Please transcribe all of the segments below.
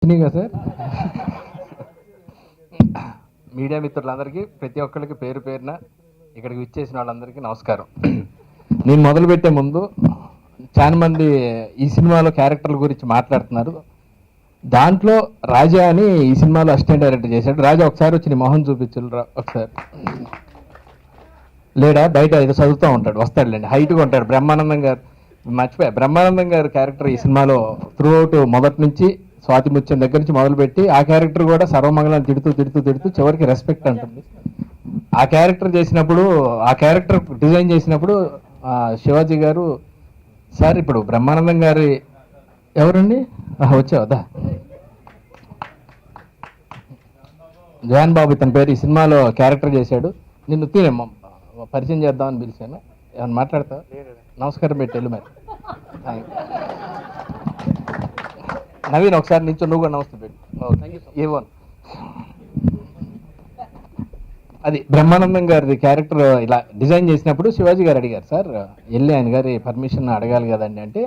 వచ్చినాయి కదా sir. Media మిత్రులందరికీ ప్రతి ఒక్కరికి పేరు పేరున ఇక్కడికి విచ్చేసిన వాళ్ళందరికీ నమస్కారం. నేను మొదలుపెట్టే ముందు చాలా మంది ఈ సినిమాలో క్యారెక్టర్ల గురించి మాట్లాడుతున్నారు. దాంట్లో రాజా అని ఈ సినిమాలో అసిస్టెంట్ డైరెక్టర్ చేశాడు. రాజా ఒకసారి వచ్చి నీ మొహం చూపించురా ఒకసారి. లేడా బయట ఏదో చదువుతూ ఉంటాడు, వస్తాడులేండి, హైట్గా ఉంటాడు. బ్రహ్మానందం గారు మర్చిపోయా, బ్రహ్మానందం గారు క్యారెక్టర్ ఈ సినిమాలో త్రూ అవుట్ మొదటి నుంచి స్వాతి ముత్యం దగ్గర నుంచి మొదలుపెట్టి ఆ క్యారెక్టర్ కూడా సర్వమంగళం తిడుతూ తిడుతూ తిడుతూ చివరికి రెస్పెక్ట్ అంటుంది. ఆ క్యారెక్టర్ చేసినప్పుడు, ఆ క్యారెక్టర్ డిజైన్ చేసినప్పుడు శివాజీ గారు సార్ ఇప్పుడు బ్రహ్మానందం గారి ఎవరండి వచ్చావదా జయాన్ బాబు ఇతని పేరు ఈ సినిమాలో క్యారెక్టర్ చేశాడు. నిన్ను పరిచయం చేద్దామని పిలిచాను. ఏమన్నా మాట్లాడతావు? నమస్కారం పెట్టి మరి. నవీన్ ఒకసారి నించో, నువ్వు కూడా నమస్తే పెట్టు. ఏవో అది బ్రహ్మానందం గారి క్యారెక్టర్ ఇలా డిజైన్ చేసినప్పుడు శివాజీ గారు అడిగారు, సార్ వెళ్ళి ఆయన గారి పర్మిషన్ అడగాలి కదండి అంటే,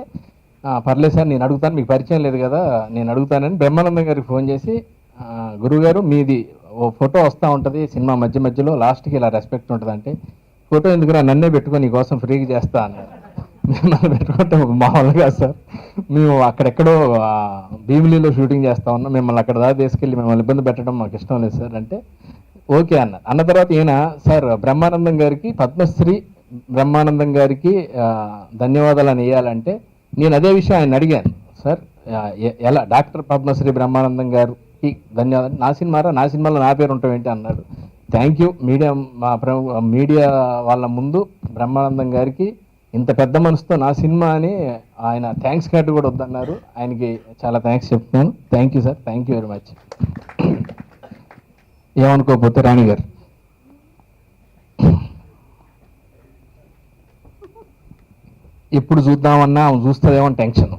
పర్లేదు సార్ నేను అడుగుతాను, మీకు పరిచయం లేదు కదా నేను అడుగుతానని బ్రహ్మానందం గారికి ఫోన్ చేసి, గురుగారు మీది ఓ ఫోటో వస్తూ ఉంటుంది సినిమా మధ్య మధ్యలో, లాస్ట్కి ఇలా రెస్పెక్ట్ ఉంటుంది అంటే, ఫోటో ఎందుకురా నన్నే పెట్టుకొని నీకోసం ఫ్రీగా చేస్తా అన్నారు. మిమ్మల్ని పెట్టుకుంటే మామూలుగా సార్, మేము అక్కడెక్కడో భీమిలీలో షూటింగ్ చేస్తా ఉన్నాం, మిమ్మల్ని అక్కడ దాకా తీసుకెళ్ళి మిమ్మల్ని ఇబ్బంది పెట్టడం మాకు ఇష్టం లేదు సార్ అంటే ఓకే అన్నారు. అన్న తర్వాత ఈయన సార్ బ్రహ్మానందం గారికి పద్మశ్రీ బ్రహ్మానందం గారికి ధన్యవాదాలు అని వేయాలంటే, నేను అదే విషయం ఆయన అడిగాను, సార్ ఎలా డాక్టర్ పద్మశ్రీ బ్రహ్మానందం గారికి ధన్యవాదాలు, నా సినిమాలో నా పేరు ఉంటాం ఏంటి అన్నాడు. థ్యాంక్ యూ మీడియా వాళ్ళ ముందు బ్రహ్మానందం గారికి ఇంత పెద్ద మనసుతో నా సినిమా అని ఆయన థ్యాంక్స్ కార్డు కూడా వద్దన్నారు. ఆయనకి చాలా థ్యాంక్స్ చెప్తున్నాను. Thank you sir, thank you very much. ఏమనుకోకపోతే రాణి గారు, ఎప్పుడు చూద్దామన్నా ఆమె చూస్తుందేమో టెన్షన్,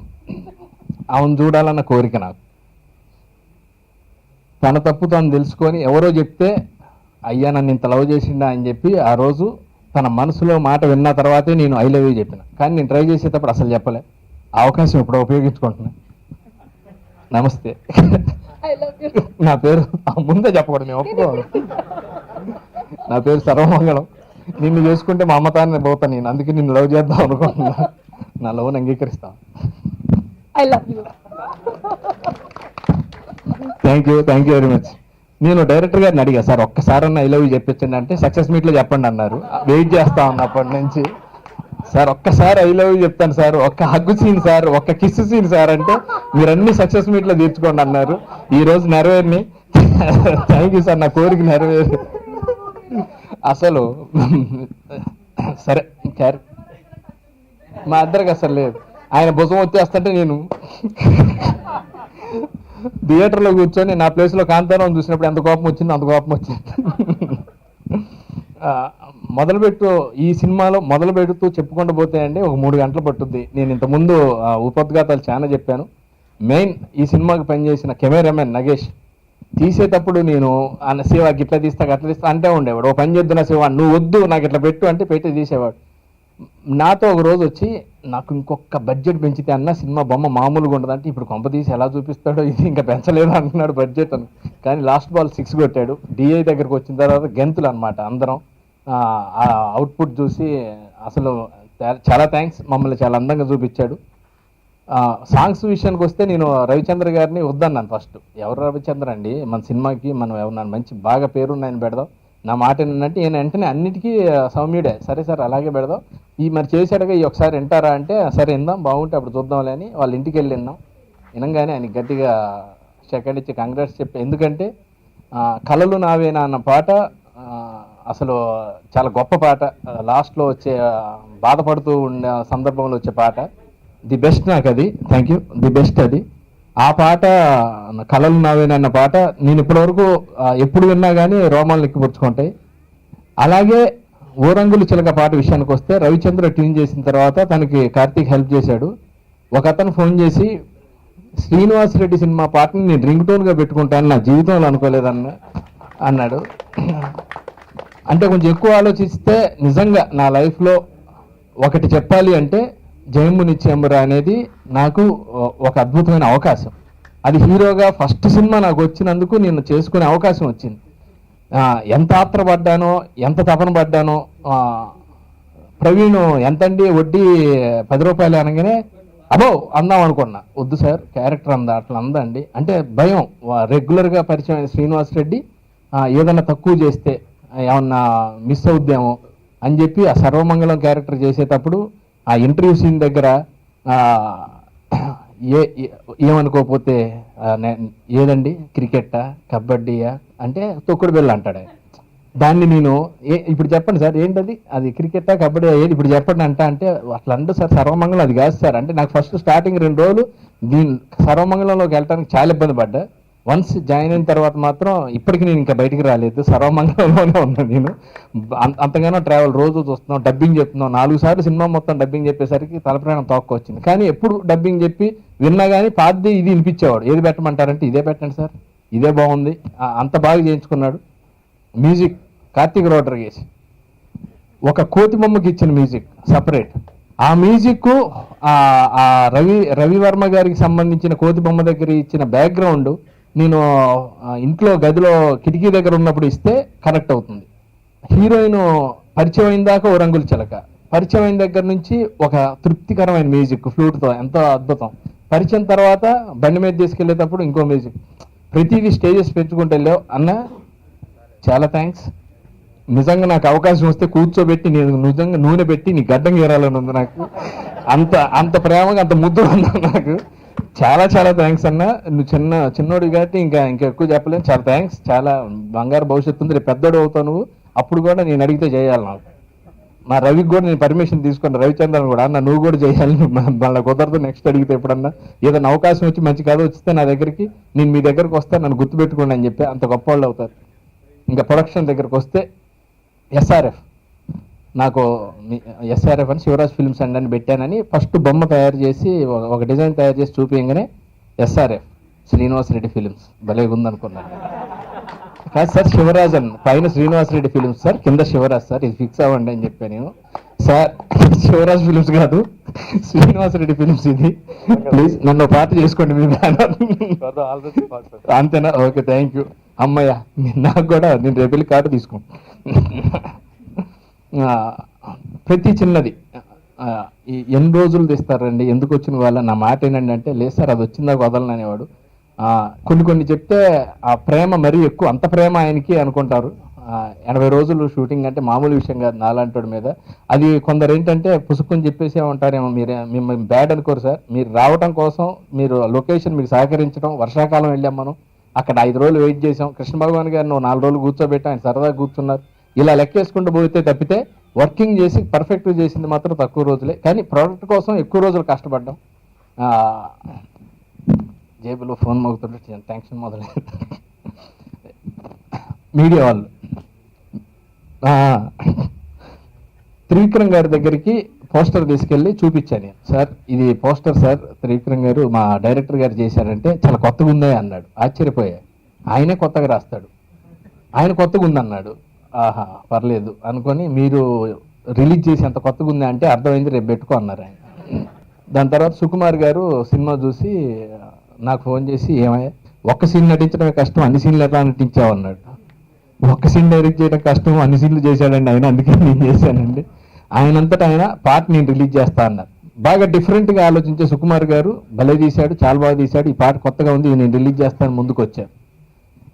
ఆమెను చూడాలన్న కోరిక నాకు. తన తప్పు తను తెలుసుకొని ఎవరో చెప్తే అయ్యా నన్ను ఇంత లవ్ చేసిండా అని చెప్పి ఆ రోజు తన మనసులో మాట విన్న తర్వాతే నేను ఐ లవ్ యూ చెప్పిన. కానీ నేను ట్రై చేసేటప్పుడు అసలు చెప్పలే. ఆ అవకాశం ఇప్పుడు ఉపయోగించుకుంటున్నా. నమస్తే, నా పేరు ముందే చెప్పకూడదు, మేము ఒప్పుకోవాలి. నా పేరు సర్వమంగళం. నిన్ను చేసుకుంటే మా అమ్మతాన్ని పోతాను నేను, అందుకే నిన్ను లవ్ చేద్దాం అనుకుంటున్నా. నా లవ్ని అంగీకరిస్తాను. Thank you very much. నేను డైరెక్టర్ గారిని అడిగా, సార్ ఒక్కసారన్నా ఐ లవ్ యూ చెప్పించండి అంటే సక్సెస్ మీట్లో చెప్పండి అన్నారు. వెయిట్ చేస్తా ఉన్నప్పటి నుంచి, సార్ ఒక్కసారి ఐ లవ్ యూ చెప్తాను సార్, ఒక్క హగ్గు సీన్ సార్, ఒక్క కిస్ సీన్ సార్ అంటే మీరు అన్ని సక్సెస్ మీట్లో తీర్చుకోండి అన్నారు. ఈ రోజు నెరవేరిని. థ్యాంక్ యూ సార్, నా కోరిక నెరవేరు. అసలు సరే మా ఇద్దరికి అసలు లేదు. ఆయన భుజం వచ్చేస్తుంటే నేను థియేటర్లో కూర్చొని నా ప్లేస్లో కాంతారావు చూసినప్పుడు ఎంత కోపం వచ్చిందో అంత కోపం వచ్చింది. ఈ సినిమాలో మొదలు పెడుతూ చెప్పుకుంటూ పోతే అండి ఒక 3 గంటలు పట్టుద్ది. నేను ఇంతకుముందు ఉపద్ఘాతాలు చాలా చెప్పాను. మెయిన్ ఈ సినిమాకి పనిచేసిన కెమెరామెన్ నగేష్ తీసేటప్పుడు నేను ఆయన శివ గిట్లా తీస్తా అట్లా తీస్తా అంటే ఉండేవాడు. ఓ పని చేద్దు నా శివ, నువ్వు వద్దు నాకు ఇట్లా పెట్టు అంటే పెట్టి తీసేవాడు. నాతో ఒక రోజు వచ్చి నాకు ఇంకొక బడ్జెట్ పెంచితే అన్న సినిమా బొమ్మ మామూలుగా ఉండదంటే, ఇప్పుడు కొంప తీసి ఎలా చూపిస్తాడో ఇది ఇంకా పెంచలేదు అంటున్నాడు బడ్జెట్ అని. కానీ లాస్ట్ బాల్ 6 కొట్టాడు. డిఐ దగ్గరకు వచ్చిన తర్వాత గెంతులు అనమాట అందరం. ఆ అవుట్పుట్ చూసి అసలు చాలా థ్యాంక్స్, మమ్మల్ని చాలా అందంగా చూపించాడు. సాంగ్స్ విషయానికి వస్తే నేను రవిచంద్ర గారిని వద్దన్నాను ఫస్ట్. ఎవరు రవిచంద్ర అండి, మన సినిమాకి మనం ఎవరన్నా మంచి బాగా పేరున్నాయని పెడదాం, నా మాట ఏంటంటే ఈయన వెంటనే అన్నిటికీ సౌమ్యుడే, సరే సార్ అలాగే పెడదాం, ఈ మరి చేశాడుగా ఈ ఒకసారి వింటారా అంటే సరే విందాం బాగుంటే అప్పుడు చూద్దాంలే అని వాళ్ళ ఇంటికి వెళ్ళి విన్నాం. వినంగానే ఆయన గట్టిగా సెకండ్ ఇచ్చి కంగ్రాట్స్ చెప్పి, ఎందుకంటే కలలు నావేనా అన్న పాట అసలు చాలా గొప్ప పాట. లాస్ట్లో వచ్చే బాధపడుతూ ఉన్న సందర్భంలో వచ్చే పాట ది బెస్ట్ నాకు అది. థ్యాంక్ యూ, ది బెస్ట్ అది. ఆ పాట కలలు నావేనన్న పాట నేను ఇప్పటివరకు ఎప్పుడు విన్నా కానీ రోమాలు ఎక్కిపుచ్చుకుంటాయి. అలాగే ఓరంగులు చిలక పాట విషయానికి వస్తే రవిచంద్ర ట్యూన్ చేసిన తర్వాత తనకి కార్తీక్ హెల్ప్ చేశాడు. ఒక అతను ఫోన్ చేసి శ్రీనివాస్ రెడ్డి సినిమా పాటని నేను రింగ్ టోన్గా పెట్టుకుంటాను, నా జీవితంలో అన్నాడు. అంటే కొంచెం ఎక్కువ ఆలోచిస్తే నిజంగా నా లైఫ్లో ఒకటి చెప్పాలి అంటే జయమునిత్యంబుర అనేది నాకు ఒక అద్భుతమైన అవకాశం. అది హీరోగా ఫస్ట్ సినిమా నాకు వచ్చినందుకు నేను చేసుకునే అవకాశం వచ్చింది. ఎంత ఆత్రపడ్డానో, ఎంత తపన పడ్డానో. ప్రవీణ్ ఎంతండి వడ్డీ 10 రూపాయలు అనగానే అబో అందాం అనుకున్నా. వద్దు సార్, క్యారెక్టర్ అట్లా అందండి అంటే భయం. రెగ్యులర్గా పరిచయం అయిన శ్రీనివాస్ రెడ్డి ఏదన్నా తక్కువ చేస్తే ఏమన్నా మిస్ అవుద్దేమో అని చెప్పి ఆ సర్వమంగళం క్యారెక్టర్ చేసేటప్పుడు ఆ ఇంటర్వ్యూ సీన్ దగ్గర ఏమనుకోకపోతే ఏదండి క్రికెట్టా కబడ్డీయా అంటే తొక్కుడు బిళ్ళ అంటాడు. దాన్ని నేను ఇప్పుడు చెప్పండి సార్ ఏంటది, అది క్రికెట్టా కబడ్డీ ఏది ఇప్పుడు చెప్పండి అంటే అట్లా అంటే సార్ సర్వమంగళం అది కాదు సార్ అంటే నాకు ఫస్ట్ స్టార్టింగ్ 2 రోజులు సర్వమంగళంలోకి వెళ్ళడానికి చాలా ఇబ్బంది పడ్డా. వన్స్ జాయిన్ అయిన తర్వాత మాత్రం ఇప్పటికి నేను ఇంకా బయటికి రాలేదు, సర్వమంగళంలోనే ఉన్నాను నేను. అంతగానో ట్రావెల్ రోజు చూస్తున్నాం, డబ్బింగ్ చెప్తున్నాం. 4 సార్లు సినిమా మొత్తం డబ్బింగ్ చెప్పేసరికి తలప్రాణం తోక్కొచ్చింది. కానీ ఎప్పుడు డబ్బింగ్ చెప్పి విన్నా కానీ పాతది ఇది వినిపించేవాడు. ఏది పెట్టమంటారంటే ఇదే పెట్టండి సార్, ఇదే బాగుంది. అంత బాగా చేయించుకున్నాడు. మ్యూజిక్ కార్తీక్ రోడ్రిగేస్ ఒక కోతి బొమ్మకి ఇచ్చిన మ్యూజిక్ సపరేట్. ఆ మ్యూజిక్ రవివర్మ గారికి సంబంధించిన కోతి బొమ్మ దగ్గర ఇచ్చిన బ్యాక్గ్రౌండ్ నేను ఇంట్లో గదిలో కిటికీ దగ్గర ఉన్నప్పుడు ఇస్తే కనెక్ట్ అవుతుంది. హీరోయిన్ పరిచయం అయిన దాకా ఓ రంగుల చిలక, పరిచయం అయిన దగ్గర నుంచి ఒక తృప్తికరమైన మ్యూజిక్ ఫ్లూట్తో ఎంతో అద్భుతం. పరిచయం తర్వాత బండి మీద తీసుకెళ్లేటప్పుడు ఇంకో మ్యూజిక్. ప్రతిదీ స్టేజెస్ పెంచుకుంటూ వెళ్ళావు అన్న, చాలా థ్యాంక్స్. నిజంగా నాకు అవకాశం వస్తే కూర్చోబెట్టి నేను నిజంగా నూనె పెట్టి నీ గడ్డం గీరాలని ఉంది నాకు. అంత ప్రేమగా అంత ముద్దు ఉంది నాకు. చాలా చాలా థ్యాంక్స్ అన్న. నువ్వు చిన్నోడు కాబట్టి ఇంకా ఎక్కువ చెప్పలేను. చాలా థ్యాంక్స్. చాలా బంగారు భవిష్యత్తు ఉంది. రేపు పెద్దోడు అవుతావు నువ్వు. అప్పుడు కూడా నేను అడిగితే చేయాలి. నాకు మా రవికి కూడా నేను పర్మిషన్ తీసుకున్నాను, రవిచంద్రన్ కూడా అన్న నువ్వు కూడా చేయాలి, మళ్ళీ కుదరదు నెక్స్ట్ అడిగితే ఎప్పుడన్నా ఏదైనా అవకాశం వచ్చి మంచి కథ వచ్చితే నా దగ్గరికి నేను మీ దగ్గరకు వస్తాను, నన్ను గుర్తుపెట్టుకోండి అని చెప్పి. అంత గొప్ప వాళ్ళు అవుతారు. ఇంకా ప్రొడక్షన్ దగ్గరకు వస్తే ఎస్ఆర్ఎఫ్ నాకు ఎస్ఆర్ఎఫ్ అని శివరాజ్ ఫిల్మ్స్ అండ్ అని పెట్టానని ఫస్ట్ బొమ్మ తయారు చేసి ఒక డిజైన్ తయారు చేసి చూపించగానే ఎస్ఆర్ఎఫ్ శ్రీనివాస్ రెడ్డి ఫిలిమ్స్ భలే ఉందనుకున్నాను. కాదు సార్ శివరాజ్ అని పైన శ్రీనివాస్ రెడ్డి ఫిలిమ్స్ సార్, కింద శివరాజ్ సార్, ఇది ఫిక్స్ అవ్వండి అని చెప్పాను నేను. సార్ శివరాజ్ ఫిలిమ్స్ కాదు శ్రీనివాస్ రెడ్డి ఫిలిమ్స్, ఇది ప్లీజ్ నన్ను పార్టీ చేసుకోండి మీ బ్యానర్. అంతేనా? Okay thank you. అమ్మయ్య నాకు కూడా నేను రేపెళ్ళి కార్డు తీసుకో. ప్రతి చిన్నది ఎన్ని రోజులు తీస్తారండి, ఎందుకు వచ్చిన వాళ్ళ నా మాట ఏంటండి అంటే లేదు సార్ అది వచ్చిందాక వదలను అనేవాడు. కొన్ని చెప్తే ఆ ప్రేమ మరీ ఎక్కువ, అంత ప్రేమ ఆయనకి అనుకుంటారు. 80 రోజులు షూటింగ్ అంటే మామూలు విషయం కాదు నాలాంటి మీద. అది కొందరు ఏంటంటే పుసుకుని చెప్పేసి ఏమంటారేమో, మిమ్మల్ని బ్యాడ్ అనుకోరు సార్. మీరు రావటం కోసం మీరు లొకేషన్ మీకు సహకరించడం, వర్షాకాలం వెళ్ళాం మనం అక్కడ 5 రోజులు వెయిట్ చేసాం. కృష్ణ భగవాన్ గారు 4 రోజులు కూర్చోబెట్టాం, ఆయన సరదాగా కూర్చున్నారు. ఇలా లెక్కేసుకుంటూ పోతే తప్పితే వర్కింగ్ చేసి పర్ఫెక్ట్గా చేసింది మాత్రం తక్కువ రోజులే, కానీ ప్రోడక్ట్ కోసం ఎక్కువ రోజులు కష్టపడ్డాం. జేబులో ఫోన్ మోగుతుంటే టెన్షన్ మొదలైంది. మీడియా వాళ్ళు త్రివిక్రమ్ గారి దగ్గరికి పోస్టర్ తీసుకెళ్ళి చూపించాను. సార్ ఇది పోస్టర్ సార్, త్రివిక్రమ్ గారు మా డైరెక్టర్ గారు చేశారంటే చాలా కొత్తగా ఉందే అన్నాడు. ఆశ్చర్యపోయా. ఆయనే కొత్తగా రాస్తాడు, ఆయన కొత్తగా ఉందన్నాడు. ఆహా పర్లేదు అనుకొని మీరు రిలీజ్ చేసి ఎంత కొత్తగా ఉందా అంటే అర్థమైంది రేపు పెట్టుకో అన్నారు ఆయన. దాని తర్వాత సుకుమార్ గారు సినిమా చూసి నాకు ఫోన్ చేసి ఏమయ్యా ఒక్క సీన్ నటించడమే కష్టం, అన్ని సీన్లు ఎట్లా నటించావు అన్నాడు. ఒక్క సీన్ డైరెక్ట్ చేయడం కష్టం, అన్ని సీన్లు చేశాడండి ఆయన, అందుకే నేను చేశానండి. ఆయనంతటా ఆయన పాట నేను రిలీజ్ చేస్తా అన్నారు. బాగా డిఫరెంట్గా ఆలోచించే సుకుమార్ గారు భలే తీశాడు, చాలా బాగా తీశాడు, ఈ పాట కొత్తగా ఉంది, నేను రిలీజ్ చేస్తాను ముందుకు వచ్చాను.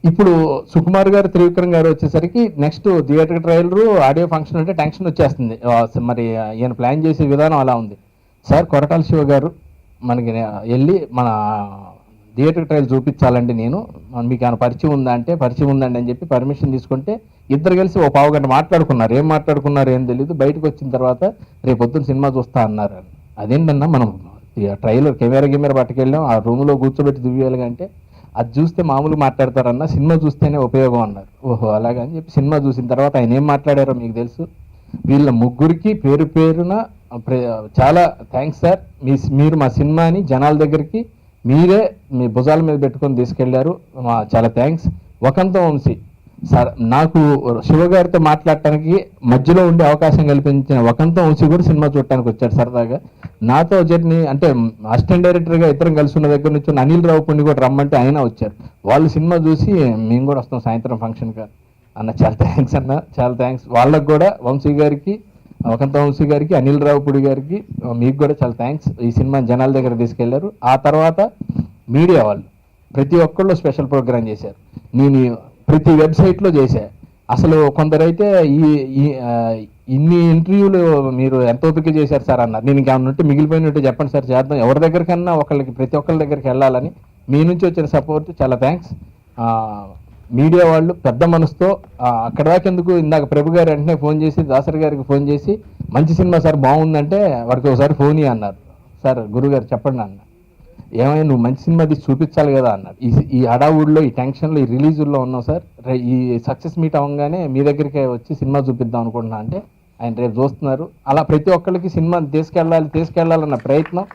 ఇప్పుడు సుకుమార్ గారు త్రివిక్రమ్ గారు వచ్చేసరికి నెక్స్ట్ థియేటర్ ట్రయలరు ఆడియో ఫంక్షన్ అంటే టెన్షన్ వచ్చేస్తుంది. మరి ఈయన ప్లాన్ చేసే విధానం అలా ఉంది. సార్ కొరటాల శివ గారు మనకి వెళ్ళి మన థియేటర్ ట్రయల్ చూపించాలండి, నేను మీకు ఆయన పరిచయం ఉందా అంటే పరిచయం ఉందండి అని చెప్పి పర్మిషన్ తీసుకుంటే ఇద్దరు కలిసి ఓ పావు గంట మాట్లాడుకున్నారు. ఏం మాట్లాడుకున్నారు ఏం తెలియదు. బయటకు వచ్చిన తర్వాత రేపు పొద్దున్న సినిమా చూస్తా అన్నారు. అదేంటన్నా మనం ట్రైలర్ కెమెరా పట్టుకెళ్ళాం, ఆ రూమ్లో కూర్చోబెట్టి దివ్యాలుగా అంటే అది చూస్తే మామూలు మాట్లాడతారన్న, సినిమా చూస్తేనే ఉపయోగం అన్నారు. ఓహో అలాగా అని చెప్పి సినిమా చూసిన తర్వాత ఆయన ఏం మాట్లాడారో మీకు తెలుసు. వీళ్ళ ముగ్గురికి పేరు పేరున చాలా థ్యాంక్స్ సార్, మీరు మా సినిమాని జనాల దగ్గరికి మీరే మీ భుజాల మీద పెట్టుకొని తీసుకెళ్లారు, చాలా థ్యాంక్స్. వకంత వంశీ సార్ నాకు శివ గారితో మాట్లాడటానికి మధ్యలో ఉండే అవకాశం కల్పించిన వకంతం వంశీ కూడా సినిమా చూడటానికి వచ్చాడు సరదాగా. నాతో జర్నీ అంటే అసిస్టెంట్ డైరెక్టర్గా ఇద్దరం కలిసి ఉన్న దగ్గర నుంచి ఉన్న అనిల్ రావుపుణ్ణి కూడా రమ్మంటే ఆయన వచ్చారు. వాళ్ళు సినిమా చూసి మేము కూడా వస్తాం సాయంత్రం ఫంక్షన్గా అన్న, చాలా థ్యాంక్స్ అన్న, చాలా థ్యాంక్స్. వాళ్ళకు కూడా వంశీ గారికి, వకంత వంశీ గారికి, అనిల్ రావుపుడి గారికి, మీకు కూడా చాలా థ్యాంక్స్. ఈ సినిమా జనాల దగ్గర తీసుకెళ్లారు. ఆ తర్వాత మీడియా వాళ్ళు ప్రతి ఒక్కళ్ళు స్పెషల్ ప్రోగ్రామ్ చేశారు. నేను ప్రతి వెబ్సైట్లో చేశా. అసలు కొందరైతే ఇన్ని ఇంటర్వ్యూలు మీరు ఎంత ఓపిక చేశారు సార్ అన్నారు. నేను ఇంకా ఉంటే మిగిలిపోయినట్టు చెప్పండి సార్, చేద్దాం. ఎవరి దగ్గరికన్నా ఒకళ్ళకి, ప్రతి ఒక్కళ్ళ దగ్గరికి వెళ్ళాలని మీ నుంచి వచ్చిన సపోర్ట్ చాలా థ్యాంక్స్. మీడియా వాళ్ళు పెద్ద మనసుతో అక్కడ దాకెందుకు, ఇందాక ప్రభు గారు వెంటనే ఫోన్ చేసి దాసరి గారికి ఫోన్ చేసి మంచి సినిమా సార్ బాగుందంటే వాడికి ఒకసారి ఫోన్ అన్నారు. సార్ గురుగారు చెప్పండి అన్న, ఏమైనా నువ్వు మంచి సినిమా తీసి చూపించాలి కదా అన్నారు. ఈ హడావుడిలో, ఈ టెన్షన్లో, ఈ రిలీజుల్లో ఉన్నాం సార్. ఈ సక్సెస్ మీట్ అవ్వగానే మీ దగ్గరికి వచ్చి సినిమా చూపిద్దాం అనుకుంటున్నా అంటే ఆయన రేపు చూస్తున్నారు. అలా ప్రతి ఒక్కరికి సినిమా తీసుకెళ్ళాలన్న ప్రయత్నం.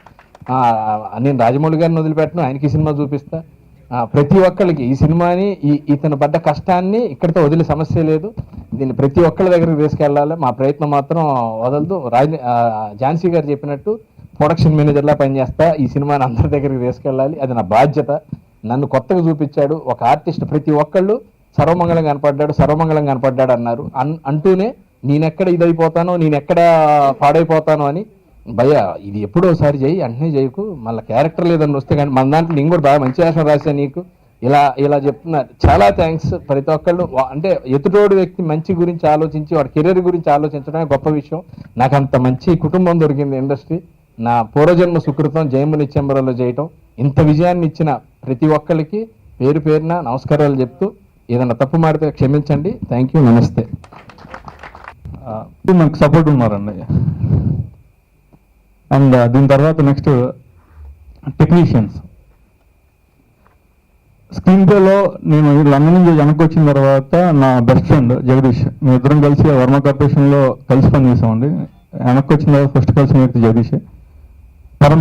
నేను రాజమౌళి గారిని వదిలిపెట్టను, ఆయనకి సినిమా చూపిస్తా. ప్రతి ఒక్కరికి ఈ సినిమాని, ఇతను పడ్డ కష్టాన్ని ఇక్కడితో వదిలే సమస్య లేదు. దీన్ని ప్రతి ఒక్కరి దగ్గరికి తీసుకెళ్ళాలి. మా ప్రయత్నం మాత్రం వదలదు. ఝాన్సీ గారు చెప్పినట్టు ప్రొడక్షన్ మేనేజర్లా పనిచేస్తా. ఈ సినిమాని అందరి దగ్గరికి తీసుకెళ్ళాలి, అది నా బాధ్యత. నన్ను కొత్తగా చూపించాడు ఒక ఆర్టిస్ట్. ప్రతి ఒక్కళ్ళు సర్వమంగళం కనపడ్డాడు అన్నారు. అంటూనే నేనెక్కడ ఇదైపోతానో, నేనెక్కడ పాడైపోతానో అని, భయ్యా ఇది ఎప్పుడోసారి చేయి, అంటనే చేయకు, మళ్ళీ క్యారెక్టర్ లేదని వస్తే. కానీ మన దాంట్లో నేను కూడా బాగా మంచి వేషం రాశాను నీకు, ఇలా చెప్తున్నారు. చాలా థ్యాంక్స్. ప్రతి ఒక్కళ్ళు అంటే ఎదుటోడు వ్యక్తి మంచి గురించి ఆలోచించి వాడి కెరీర్ గురించి ఆలోచించడమే గొప్ప విషయం. నాకు అంత మంచి కుటుంబం దొరికింది ఇండస్ట్రీ. నా పూర్వజన్మ సుకృతం జయముని చెంబరలో చేయటం. ఇంత విజయాన్ని ఇచ్చిన ప్రతి ఒక్కరికి పేరు పేరున నమస్కారాలు చెప్తూ, ఏదైనా తప్పు మాడితే క్షమించండి. థ్యాంక్ యూ, నమస్తే. మనకు సపోర్ట్ ఉన్నారండి. అండ్ దీని తర్వాత నెక్స్ట్ టెక్నీషియన్స్. స్క్రీన్ ప్లేలో నేను లండన్ నుంచి వెనక్కి వచ్చిన తర్వాత నా బెస్ట్ ఫ్రెండ్ జగదీష్, మేము ఇద్దరం కలిసి వర్మ కార్పొరేషన్లో కలిసి పనిచేసామండి. వెనక్కి వచ్చిన తర్వాత ఫస్ట్ కలిసిన వ్యక్తి జగదీష్.